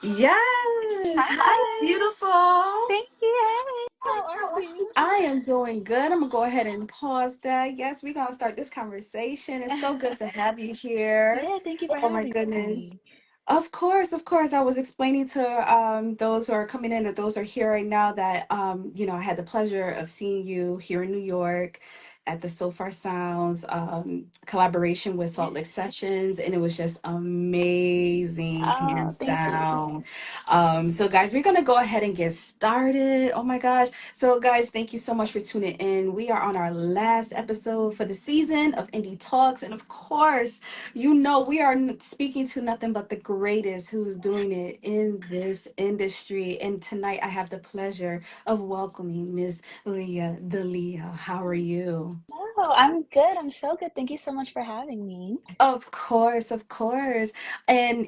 Yes. Hi, Hi. beautiful. Thank you. Hey, how are you? I am doing good. I'm gonna go ahead and pause that. Yes, we're gonna start this conversation. It's so good to have you here. Yeah, thank you for Oh my having goodness. me. Of course, of course. I was explaining to those who are coming in or those who are here right now that I had the pleasure of seeing you here in New York at the So Far Sounds collaboration with Yeah. Salt Lake Sessions, and it was just amazing, Oh, hands thank you. down. So guys, we're gonna go ahead and get started. Oh my gosh. So guys, thank you so much for tuning in. We are on our last episode for the season of Indie Talks, and of course, we are speaking to nothing but the greatest who's doing it in this industry. And tonight I have the pleasure of welcoming Miss LéA The LEOX. How are you? Oh, I'm good. I'm so good. Thank you so much for having me. Of course, of course. And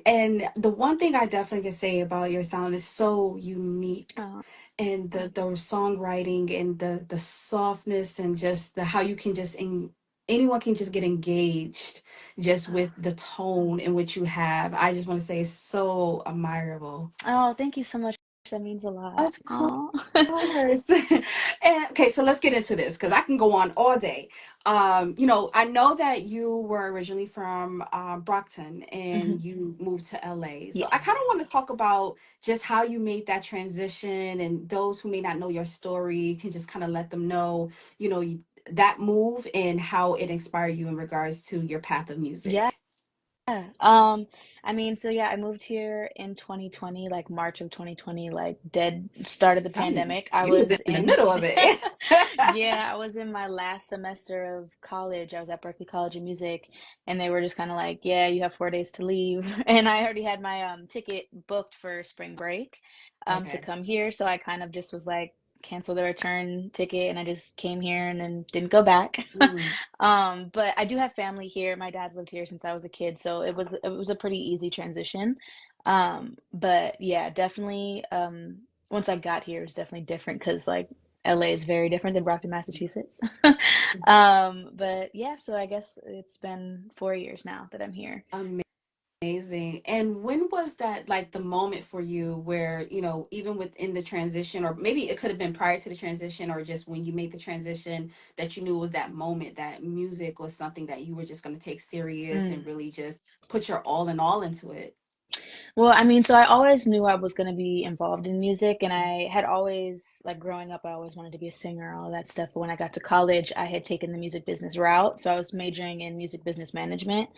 the one thing I definitely can say about your sound is so unique. Oh, And the songwriting and the softness and just the how you can just anyone can just get engaged just with the tone in which you have. I just want to say it's so admirable. oh, thank you so much. That means a lot. Of Oh. course. And okay, so let's get into this because I can go on all day. I know that you were originally from Brockton Mhm. and you moved to LA. So I Yes. kind of want to talk about just how you made that transition, and those who may not know your story can just kind of let them know, that move and how it inspired you in regards to your path of Yeah. music. I mean, so yeah, I moved here in 2020, like March of 2020, like dead start of the I mean, pandemic. I you was was in the in, middle of it. yeah, I was in my last semester of college. I was at Berkeley College of Music, and they were just kind of like, yeah, you have 4 days to leave. And I already had my ticket booked for spring break to Okay. come here. So I kind of just was like, cancel the return ticket, and I just came here and then didn't go back. Mm. But I do have family here. My dad's lived here since I was a kid, so it was a pretty easy transition. But yeah, definitely once I got here, it was definitely different because like LA is very different than Brockton, Massachusetts. But yeah, so I guess it's been 4 years now that I'm here. Amazing. And when was that like the moment for you where, even within the transition, or maybe it could have been prior to the transition, or just when you made the transition that you knew was that moment that music was something that you were just going to take serious and Mm. really just put your all in all into it? Well, I mean, so I always knew I was going to be involved in music, and I had always, like growing up, I always wanted to be a singer, all of that stuff. But when I got to college, I had taken the music business route. So I was majoring in music business management.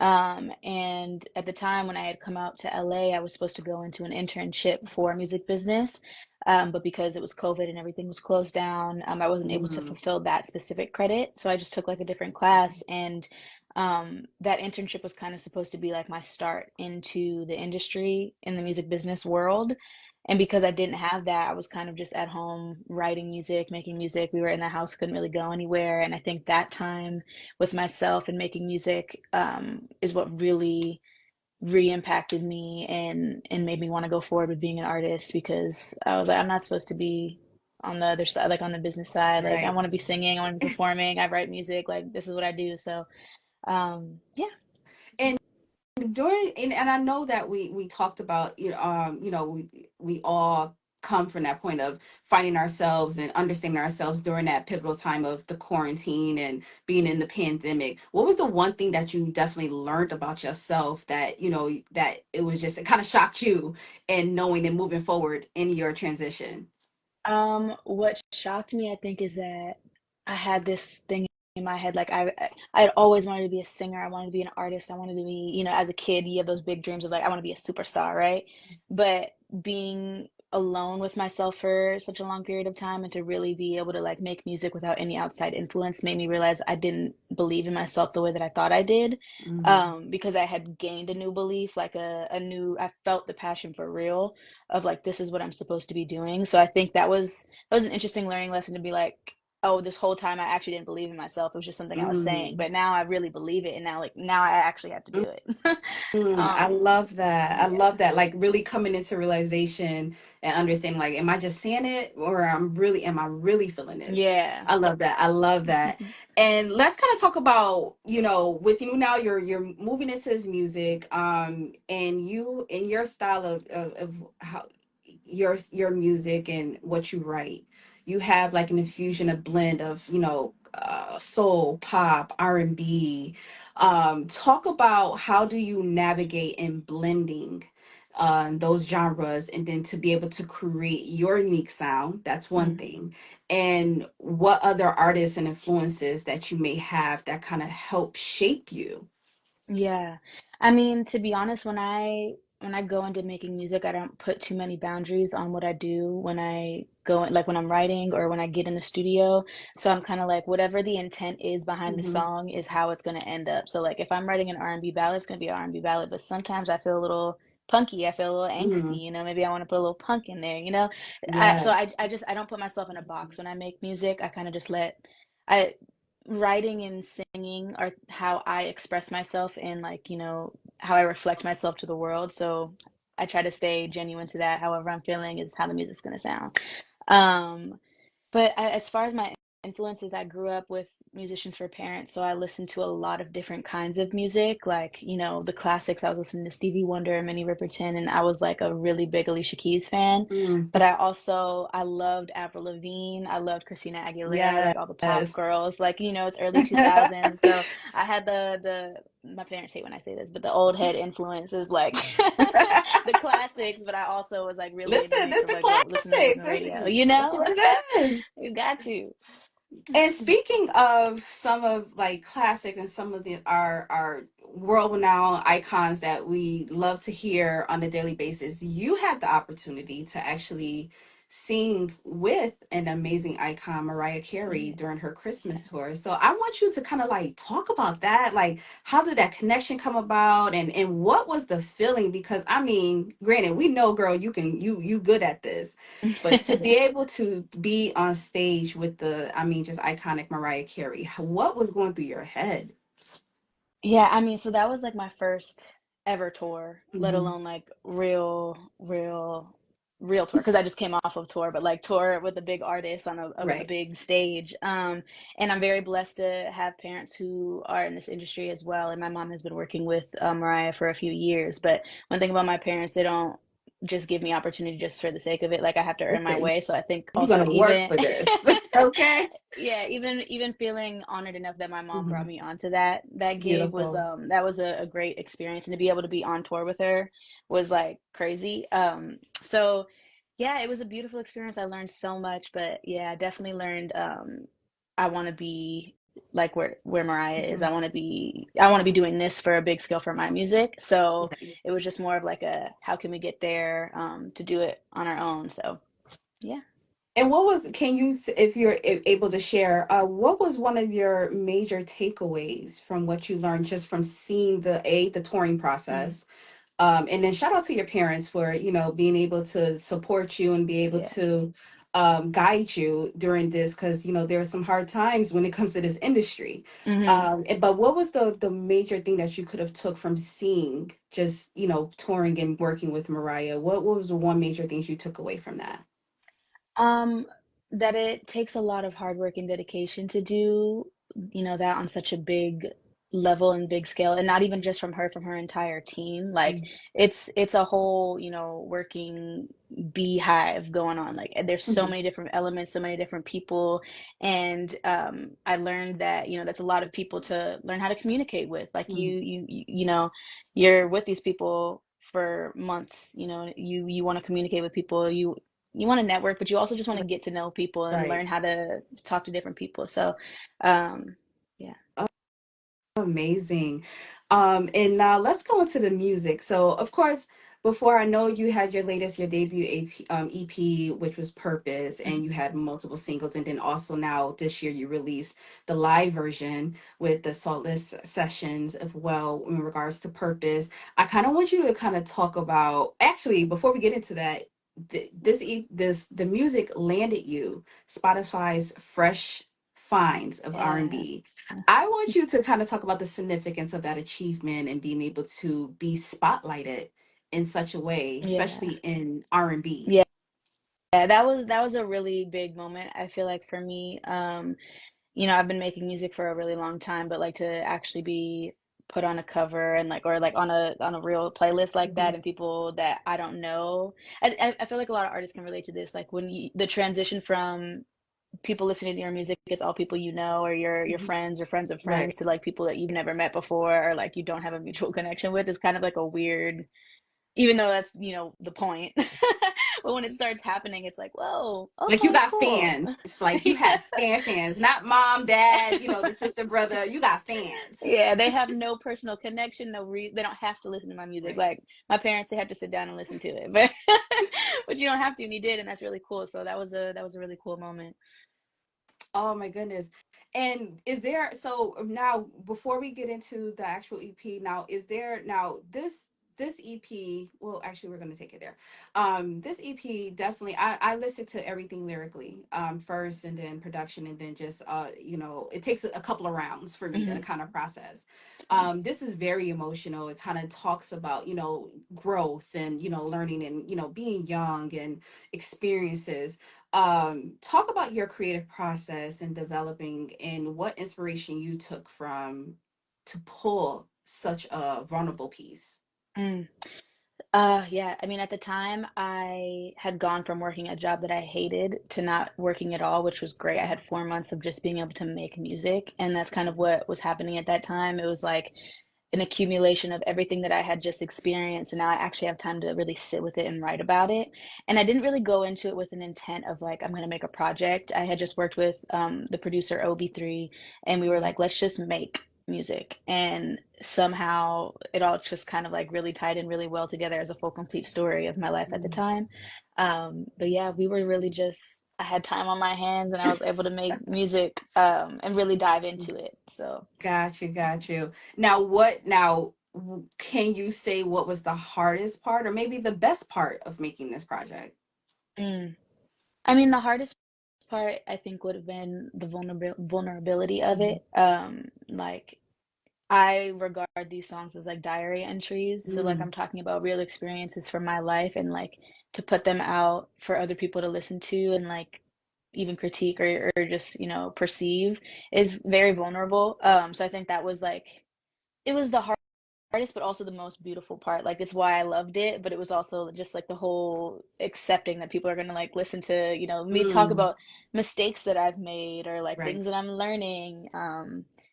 And at the time when I had come out to LA, I was supposed to go into an internship for music business. But because it was COVID and everything was closed down, I wasn't able to Hmm. fulfill that specific credit. So I just took like a different class, and that internship was kind of supposed to be like my start into the industry in the music business world. And because I didn't have that, I was kind of just at home writing music, making music. We were in the house, couldn't really go anywhere. And I think that time with myself and making music is what really re-impacted me and made me want to go forward with being an artist because I was like, I'm not supposed to be on the other side, like on the business side. Like I Right. want to be singing, I want to be performing, I write music, like this is what I do. So yeah. And and I know that we talked about, we all come from that point of finding ourselves and understanding ourselves during that pivotal time of the quarantine and being in the pandemic. What was the one thing that you definitely learned about yourself that that it was just, it kind of shocked you, and knowing and moving forward in your transition? What shocked me, I think, is that I had this thing in my head, like I had always wanted to be a singer. I wanted to be an artist. I wanted to be, as a kid, you have those big dreams of like, I want to be a superstar, right? But being alone with myself for such a long period of time and to really be able to like make music without any outside influence made me realize I didn't believe in myself the way that I thought I did. Mm-hmm. Because I had gained a new belief, like a new, I felt the passion for real of like this is what I'm supposed to be doing. So I think that was an interesting learning lesson to be like, oh, this whole time I actually didn't believe in myself. It was just something I was saying. Mm. But now I really believe it, and now like now I actually have to do it. I love that. I Yeah. love that. Like really coming into realization and understanding, like, am I just saying it or am I really feeling this? Yeah. I love that. I love that. And let's kind of talk about, with you now, you're moving into this music, and you in your style of how your music and what you write. You have like an infusion, a blend of, soul, pop, R&B. Talk about how do you navigate in blending those genres and then to be able to create your unique sound. That's one Mhm. thing. And what other artists and influences that you may have that kind of help shape you. Yeah. I mean, to be honest, when I go into making music, I don't put too many boundaries on what I do when I go in, like when I'm writing or when I get in the studio. So I'm kind of like whatever the intent is behind the Hmm. song is how it's going to end up. So like if I'm writing an R&B ballad, it's going to be an R&B ballad, but sometimes I feel a little punky, I feel a little Hmm. angsty, maybe I want to put a little punk in there, you know? So Yes. I don't put myself in a box when I make music. I kind of just let I writing and singing are how I express myself and like, how I reflect myself to the world. So I try to stay genuine to that. However I'm feeling is how the music's gonna sound. Um, as far as my influences, I grew up with musicians for parents, so I listened to a lot of different kinds of music, like, the classics. I was listening to Stevie Wonder, Minnie Riperton, and I was like a really big Alicia Keys fan. But Mhm. I loved Avril Lavigne, I loved Christina Aguilera, like all the pop Yes. girls, like, it's early 2000s. So I had my parents hate when I say this, but the old head influence of like the classics, but I also was like really in the Listen, mix this of the like what listening was on the classics. radio, That's what it is. You got to. And speaking of some of like classic and some of the our world renowned icons that we love to hear on a daily basis, you had the opportunity to actually sing with an amazing icon, Mariah Carey, Yeah, during her yeah. Christmas tour. So I want you to kind of like talk about that. Like, how did that connection come about, and what was the feeling? Because I mean, granted, we know, girl, you good at this, but to be able to be on stage with I mean, just iconic Mariah Carey, what was going through your head? Yeah, I mean, so that was like my first ever tour, let Hmm. alone like real tour because I just came off of tour, but like tour with a big artist on a Right. big stage. And I'm very blessed to have parents who are in this industry as well. And my mom has been working with Mariah for a few years. But one thing about my parents, they don't just give me opportunity just for the sake of it. Like I have to earn my Listen, way. So I think you're also gonna work even for this. Okay. yeah, even feeling honored enough that my mom brought Hmm. me onto that gig was Beautiful. that was a great experience, and to be able to be on tour with her was like crazy. So yeah, it was a beautiful experience. I learned so much, but yeah, I definitely learned I want to be like where Mariah is. Mhm. I want to be doing this for a big scale for my music. So Right. it was just more of like a how can we get there to do it on our own. So yeah. And what was, can you, if you're able to share, what was one of your major takeaways from what you learned just from seeing the touring Mm, process? And then shout out to your parents for, being able to support you and be able yeah. to guide you during this, because, there are some hard times when it comes to this industry. Hmm. But what was the major thing that you could have took from seeing just, touring and working with Mariah? What was the one major thing you took away from that? Um, that it takes a lot of hard work and dedication to do, that on such a big level and big scale, and not even just from her entire team. Like it's a whole, working beehive going on. Like there's so Mhm. many different elements, so many different people, and I learned that, that's a lot of people to learn how to communicate with. Like Mhm. you're with these people for months, you want to communicate with people, you want to network, but you also just want to get to know people and Right. learn how to talk to different people. So, um, yeah. Amazing. And now let's go into the music. So, of course, before I know you had your debut EP, which was Purpose, and Mhm. you had multiple singles, and then also now this year you released the live version with the Saltless sessions as well in regards to Purpose. I kind of want you to kind of talk about, actually, before we get into that, the music landed you Spotify's Fresh. confines of Yeah. R&B. I want you to kind of talk about the significance of that achievement and being able to be spotlighted in such a way, especially Yeah. in R&B. Yeah. Yeah, that was a really big moment, I feel like, for me. I've been making music for a really long time, but like to actually be put on a cover and like or like on a real playlist like that Mhm. and people that I don't know. I feel like a lot of artists can relate to this. Like when the transition from people listening to your music, it's all people you know or your Mhm. friends or friends of Right. friends to like people that you've never met before or like you don't have a mutual connection with is kind of like a weird, even though that's, the point. But when it starts happening, it's like, whoa, Like you okay, got cool. fans. It's like you Yeah. have fans, not mom, dad, the sister, brother. You got fans. Yeah, they have no personal connection, no they don't have to listen to my music. Right. Like my parents, they have to sit down and listen to it, but but you don't have to, and you did, and that's really cool. So that was a really cool moment. Oh my goodness. And is there, so now before we get into the actual EP, now is there now this EP, well actually we're gonna take it there. This EP definitely I listened to everything lyrically first and then production and then just it takes a couple of rounds for me to Hmm. kind of process. This is very emotional. It kind of talks about, growth and, learning and, being young and experiences. Talk about your creative process and developing and what inspiration you took from to pull such a vulnerable piece. Mm. Yeah. I mean, at the time, I had gone from working a job that I hated to not working at all, which was great. I had 4 months of just being able to make music, and that's kind of what was happening at that time. It was like an accumulation of everything that I had just experienced, and now I actually have time to really sit with it and write about it. And I didn't really go into it with an intent of like I'm going to make a project. I had just worked with the producer OB3, and we were Mhm. like, let's just make music. And somehow it all just kind of like really tied in really well together as a full complete story of my life at the Mhm. time. But yeah, we were really just I had time on my hands and I was able to make music and really dive into it. So Got you, got you. Now, what now? Can you say what was the hardest part, or maybe the best part of making this project? mm. I mean, the hardest part I think would have been the vulnerability of Mhm. it. Like I regard these songs as like diary entries. So like I'm Mm, talking about real experiences from my life and like to put them out for other people to listen to and like even critique or just, perceive is very vulnerable. So I think that was like it was the hardest but also the most beautiful part. Like it's why I loved it, but it was also just like the whole accepting that people are gonna like listen to, me talk mm, about mistakes that I've made or like right. things that I'm learning.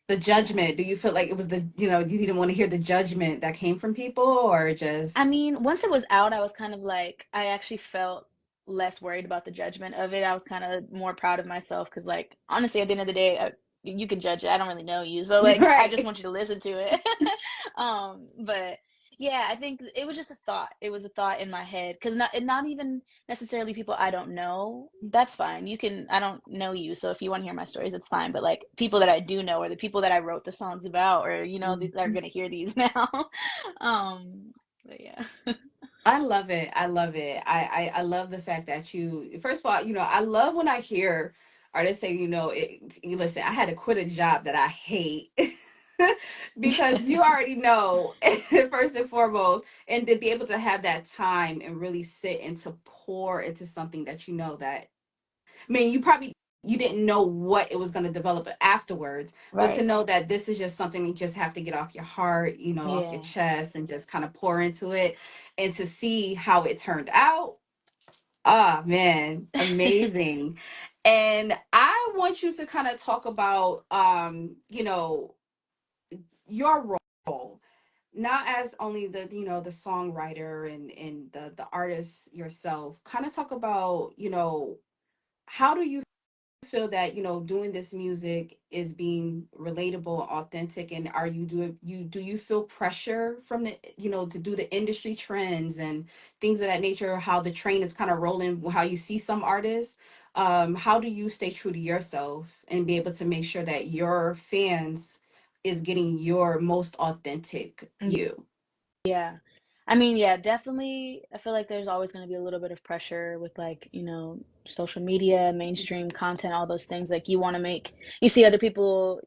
The Yeah. judgment. Do you feel like it was you didn't want to hear the judgment that came from people, or I just mean, once it was out, I was kind of like, I actually felt less worried about the judgment of it. I was kind of more proud of myself because, like, honestly, at the end of the day, you can judge it. I don't really know you, so like, I just right? want you to listen to it. But yeah, I think it was just a thought. It was a thought in my head because not even necessarily people I don't know. That's fine. You can. I don't know you, so if you want to hear my stories, it's fine. But like people that I do know, or the people that I wrote the songs about, or Mm. that are gonna hear these now. But yeah. I love it. I love it. I love the fact that you, first of all, I love when I hear artists say, listen, I had to quit a job that I hate because you already know, first and foremost, and to be able to have that time and really sit and to pour into something that that, I mean, you didn't know what it was going to develop afterwards, but to Right. know that this is just something you just have to get off your heart, off your Yeah. chest and just kind of pour into it and to see how it turned out. Ah, man, amazing. And I want you to kind of talk about your role, not as only the the songwriter and the artist yourself. Kind of talk about, how do you feel that doing this music is being relatable, authentic, and are do you feel pressure from the to do the industry trends and things of that nature, how the train is kind of rolling, how you see some artists, how do you stay true to yourself and be able to make sure that your fans is getting your most authentic you? Yeah. I mean, yeah, definitely. I feel like there's always going to be a little bit of pressure with like, social media, mainstream content, all those things. Like you see other people,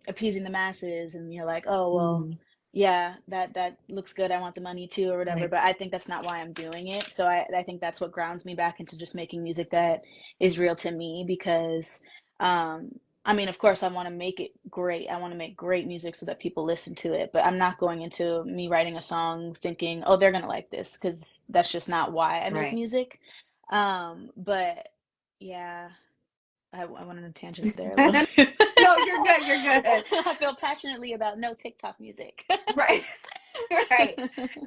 appeasing the masses, and you're like, oh, well, Mm, yeah, that looks good. I want the money too, or whatever. right, But I think that's not why I'm doing it. So I think that's what grounds me back into just making music that is real to me because, um, I mean, of course, I want to make it great. I want to make great music so that people listen to it, but I'm not going into me writing a song thinking, oh, they're gonna like this, because that's just not why I make right. music. But yeah, I went on a tangent there a little bit. No, you're good. You're good. I feel passionately about no TikTok music. Right. Right.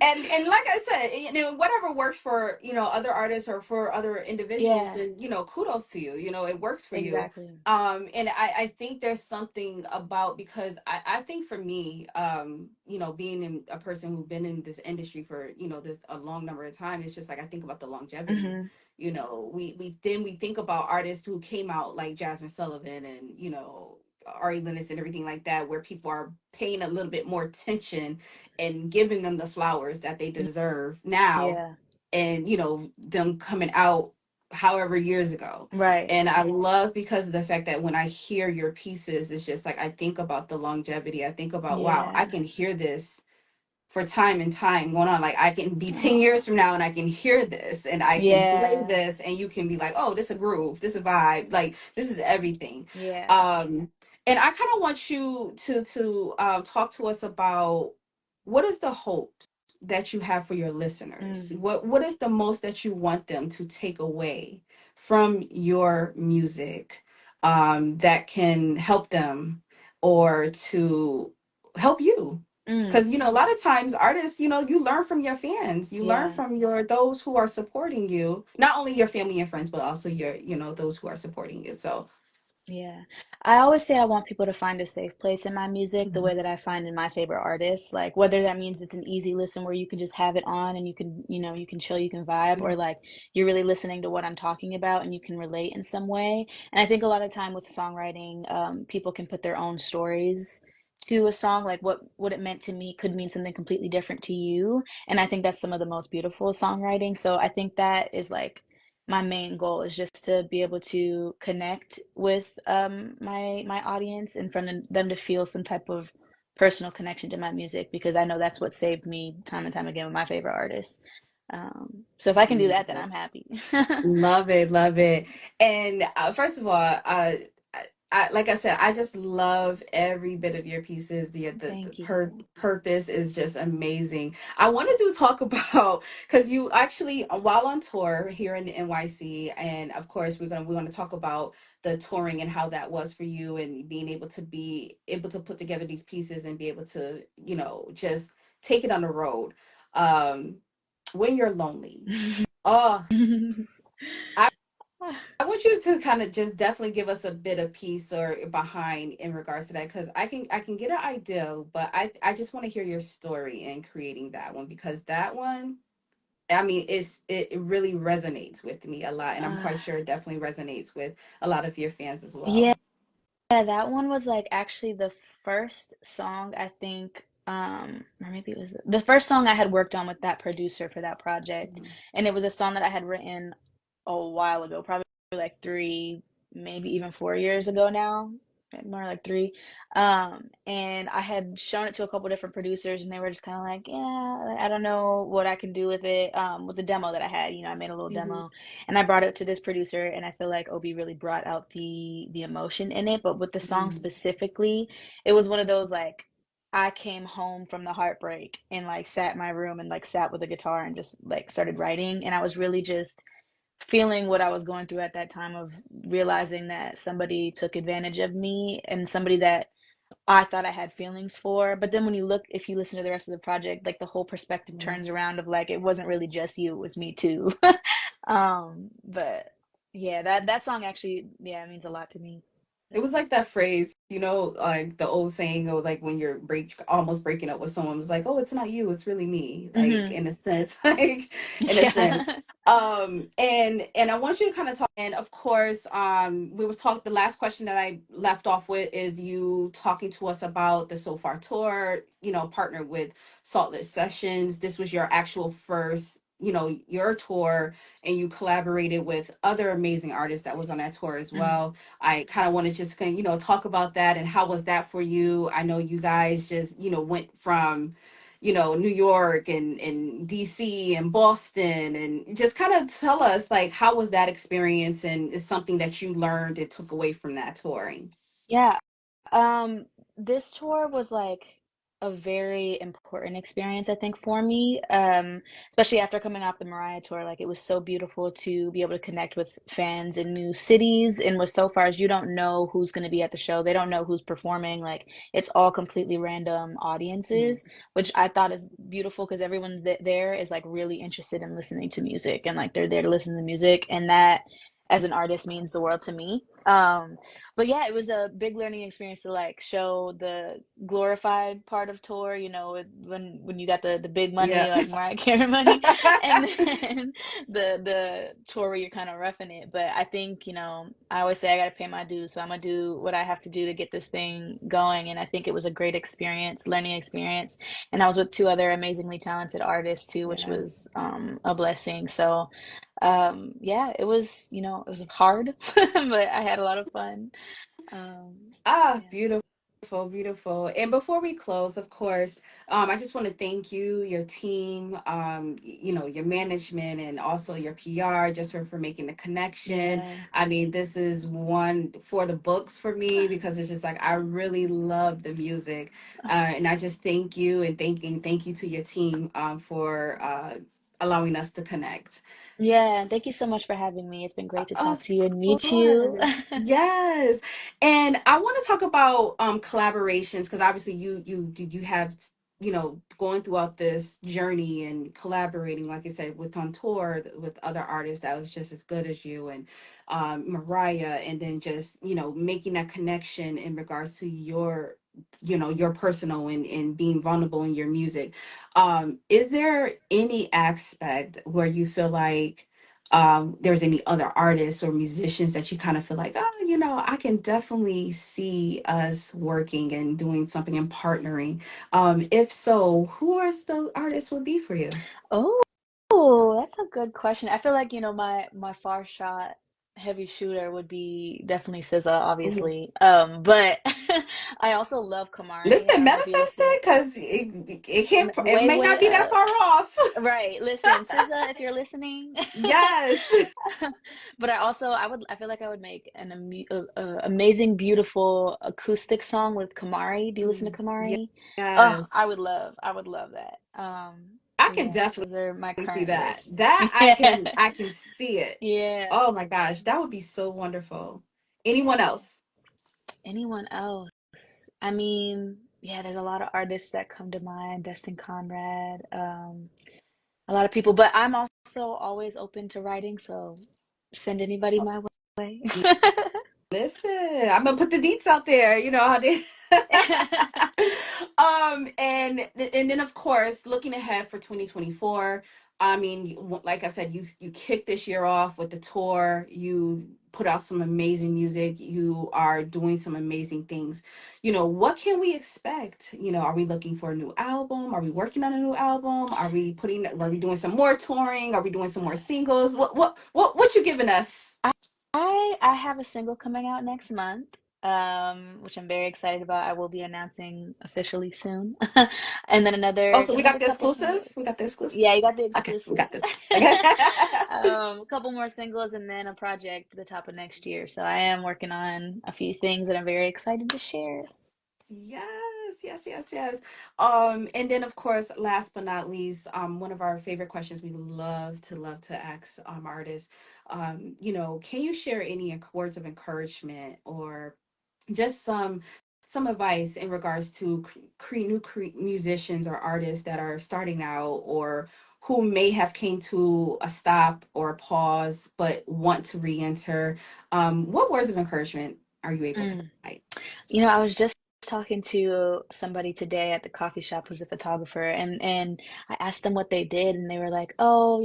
And like I said, whatever works for, other artists or for other individuals, Yeah, then, kudos to you. It works for you. exactly. And I think there's something about, because I think for me, being a person who's been in this industry for, this a long number of time, it's just like I think about the longevity. Hmm. We think about artists who came out like Jasmine Sullivan and, Ari Lennox and everything like that, where people are paying a little bit more attention and giving them the flowers that they deserve now, Yeah, and them coming out however years ago. right. And I love, because of the fact that when I hear your pieces, it's just like I think about the longevity. I think about, wow, I Yeah. can hear this for time and time going on. Like I can be 10 Oh, years from now and I can hear this and I can play yeah, this and you can be like, oh, this is a groove, this is a vibe, like this is everything. yeah. um and I kind of want you to talk to us about, what is the hope that you have for your listeners? Mm, What is the most that you want them to take away from your music, that can help them, or to help you? mm, Because a lot of times artists, you learn from your fans, you learn yeah. from those who are supporting you, not only your family and friends, but also your, those who are supporting you. So Yeah. I always say I want people to find a safe place in my music the mhm, way that I find in my favorite artists. Like whether that means it's an easy listen where you can just have it on and you can chill, you can vibe, or like you're really listening to what I'm talking about and you can relate in some way. And I think a lot of time with songwriting, people can put their own stories to a song, like what it meant to me could mean something completely different to you. And I think that's some of the most beautiful songwriting. So I think that is like my main goal is just to be able to connect with my audience and from them to feel some type of personal connection to my music because I know that's what saved me time and time again with my favorite artists. So if I can do that, then I'm happy. love it, love it. And first of all, like I said, I just love every bit of your pieces. The Thank you. purpose is just amazing. I wanted to talk about, because you actually, while on tour here in the NYC, and of course we want to talk about the touring and how that was for you, and being able to put together these pieces and be able to, just take it on the road. Um, when you're lonely. Oh, I want you to kind of just definitely give us a bit of piece or behind in regards to that, because I can get an idea, but I just want to hear your story in creating that one, because that one, I mean, it really resonates with me a lot, and I'm uh, quite sure it definitely resonates with a lot of your fans as yeah, well. that one was like actually the first song I think, or maybe it was the first song I had worked on with that producer for that project, Mhm. and it was a song that I had written a while ago, probably like 3, maybe even 4 years ago now, more like 3. And I had shown it to a couple different producers, and they were just kind of like, yeah, I don't know what I can do with it. With the demo that I had, I made a little Mhm. demo, and I brought it to this producer, and I feel like Obi really brought out the emotion in it. But with the song Mhm. specifically, it was one of those like. I came home from the heartbreak and like sat in my room and like sat with a guitar and just like started writing. And I was really just feeling what I was going through at that time of realizing that somebody took advantage of me and somebody that I thought I had feelings for. But then if you listen to the rest of the project, like the whole perspective Mhm. turns around of like it wasn't really just you, it was me too. But yeah, that song actually, yeah, it means a lot to me. It was like that phrase, like the old saying, or like when you're almost breaking up with someone, was like, "Oh, it's not you, it's really me." Like Hmm. in a sense, like in a sense. Yeah. And I want you to kind of talk. And of course, we was talking. The last question that I left off with is you talking to us about the So Far tour. Partnered with Saltless Sessions. This was your actual first, your tour, and you collaborated with other amazing artists that was on that tour as Mhm. well. I kind of want to just kind of, talk about that and how was that for you? I know you guys just, went from, New York and DC and Boston, and just kind of tell us like how was that experience, and is something that you learned and took away from that touring. Yeah. Um, this tour was like a very important experience, I think, for me. Especially after coming off the Mariah tour, like it was so beautiful to be able to connect with fans in new cities. And with So Far as you don't know who's going to be at the show, they don't know who's performing. Like it's all completely random Mhm. audiences, which I thought is beautiful because everyone there is like really interested in listening to music and like they're there to listen to music, and that as an artist means the world to me. But yeah, it was a big learning experience to like show the glorified part of tour, when you got the big money, Yeah. like Mariah Carey money, and then the tour where you're kind of roughing it. But I think, I always say I got to pay my dues, so I'm gonna do what I have to do to get this thing going. And I think it was a great experience, learning experience. And I was with two other amazingly talented artists too, which Yes. was a blessing. So yeah, it was hard, but I had a lot of fun. Ah, Yeah. beautiful, beautiful. And before we close, of course, I just want to thank you, your team, your management, and also your PR, just for making the connection. Yeah. I mean, this is one for the books for me, because it's just like I really love the music, and I just thank you, and thank you to your team, for allowing us to connect. Yeah, thank you so much for having me. It's been great to talk Of to you and meet you. course. Yes. And I want to talk about collaborations, because obviously you have, going throughout this journey and collaborating, like I said, with on tour with other artists that was just as good as you, and Mariah, and then just, making that connection in regards to your personal and being vulnerable in your music. Is there any aspect where you feel like there's any other artists or musicians that you kind of feel like, oh, I can definitely see us working and doing something and partnering? If so, who are the artists would be for you? Oh, that's a good question. I feel like, my far shot heavy shooter would be definitely SZA, Ooh. obviously. But I also love Kamari. I Listen, don't know if you manifest listen. it, because it Way, may not way be that up. far off. Right. Listen, SZA, if you're listening. Yes. But I feel like I would make amazing, beautiful acoustic song with Kamari. Do you listen to Mm, Kamari? Oh, yes. I would love that. I So can yeah, definitely those are my see current that. list. That Yeah. I can see it. Yeah. Oh my gosh, that would be so wonderful. Anyone else? Anyone else? I mean, yeah, there's a lot of artists that come to mind. Destin Conrad, a lot of people, but I'm also always open to writing, so send anybody my way. Listen, I'm gonna put the deets out there. You know how they. And then of course, looking ahead for 2024. I mean, like I said, you kicked this year off with the tour. You put out some amazing music. You are doing some amazing things. What can we expect? Are we looking for a new album? Are we working on a new album? Are we doing some more touring? Are we doing some more singles? What you giving us? I have a single coming out next month, which I'm very excited about. I will be announcing officially soon. And then Oh, so we there's got a the couple exclusive. singles. We got the exclusive. Yeah, you got the Okay, we got exclusive. this. Okay. A couple more singles and then a project at the top of next year. So I am working on a few things that I'm very excited to share. Yes, yes, yes, yes. And then of course, last but not least, one of our favorite questions we love to ask artists. Can you share any words of encouragement, or just some advice in regards to musicians or artists that are starting out, or who may have came to a stop or a pause but want to re-enter? What words of encouragement are you able to Mm. provide? I was just talking to somebody today at the coffee shop who's a photographer, and I asked them what they did, and they were like, "Oh,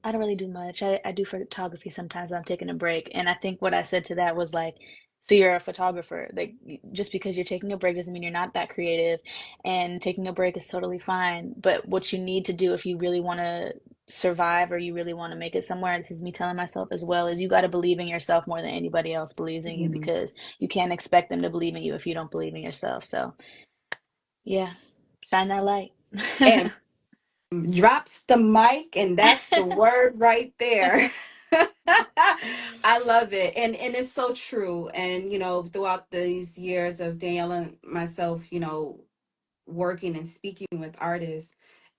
I don't really do much. I do photography sometimes when I'm taking a break." And I think what I said to that was like, "So you're a photographer. Like just because you're taking a break doesn't mean you're not that creative, and taking a break is totally fine. But what you need to do if you really want to survive or you really want to make it somewhere, this is me telling myself as well, is you got to believe in yourself more than anybody else believes in you Mhm. because you can't expect them to believe in you if you don't believe in yourself. So, yeah, shine that light." And drops the mic, and that's the word right there. I love it. And it's so true. And throughout these years of Danielle and myself, working and speaking with artists,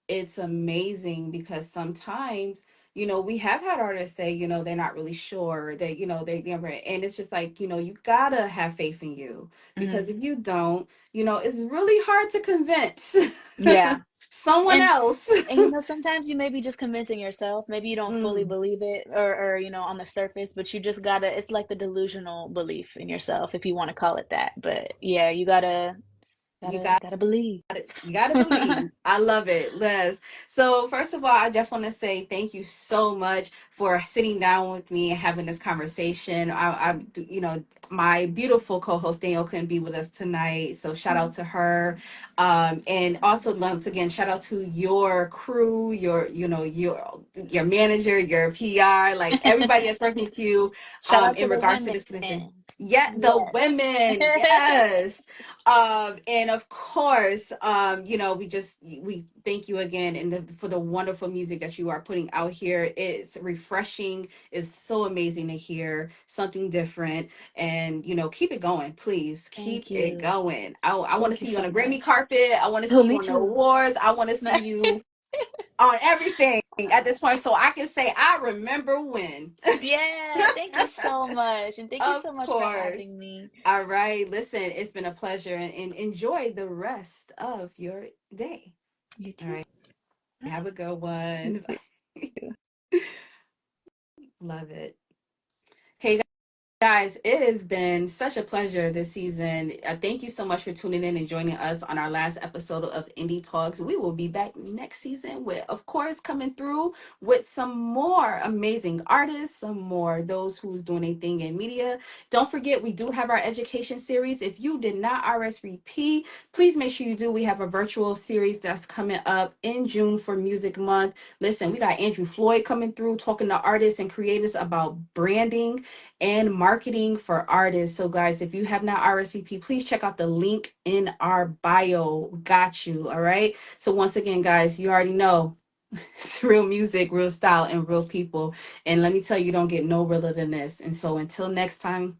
it's amazing because sometimes we have had artists say they're not really sure that they never, and it's just like you gotta have faith in you, because Hmm. if you don't, it's really hard to convince Yeah. someone And else. sometimes you may be just convincing yourself. Maybe you don't fully Mm, believe it or on the surface, but you just gotta, it's like the delusional belief in yourself, if you want to call it that. But yeah, you gotta you gotta got gotta believe. you gotta believe. I love it, Liz. So first of all, I just want to say thank you so much for sitting down with me and having this conversation. My beautiful co-host Danielle couldn't be with us tonight, so shout out to her. And also once again, shout out to your crew, your manager, your PR, like everybody that's working with you. Shout out to In the regards to women. this ministry. Yeah, the Yes. women, yes. And of course, we thank you again for the wonderful music that you are putting out here. It's refreshing. It's so amazing to hear something different. And keep it going, please. Keep Thank it you. going. I want to Thank you see you on so a Grammy much. carpet. I want to Oh, see you me on the too. awards. I want to see you on everything at this point, so I can say I remember when. Yeah, thank you so much. And thank you Of so much for course. having me. All right. Listen, it's been a pleasure, and enjoy the rest of your day. You All too. right. Have a good You one. too. Love it. Hey, guys, it has been such a pleasure this season. Thank you so much for tuning in and joining us on our last episode of Indie Talks. We will be back next season with, of course, coming through with some more amazing artists, some more those who's doing a thing in media. Don't forget, we do have our education series. If you did not RSVP, please make sure you do. We have a virtual series that's coming up in June for Music Month. Listen, we got Andrew Floyd coming through talking to artists and creators about branding and marketing for artists. So, guys, if you have not RSVP, please check out the link in our bio. Got you. All right. So, once again, guys, you already know it's real music, real style, and real people. And let me tell you, you don't get no realer than this. And so, until next time,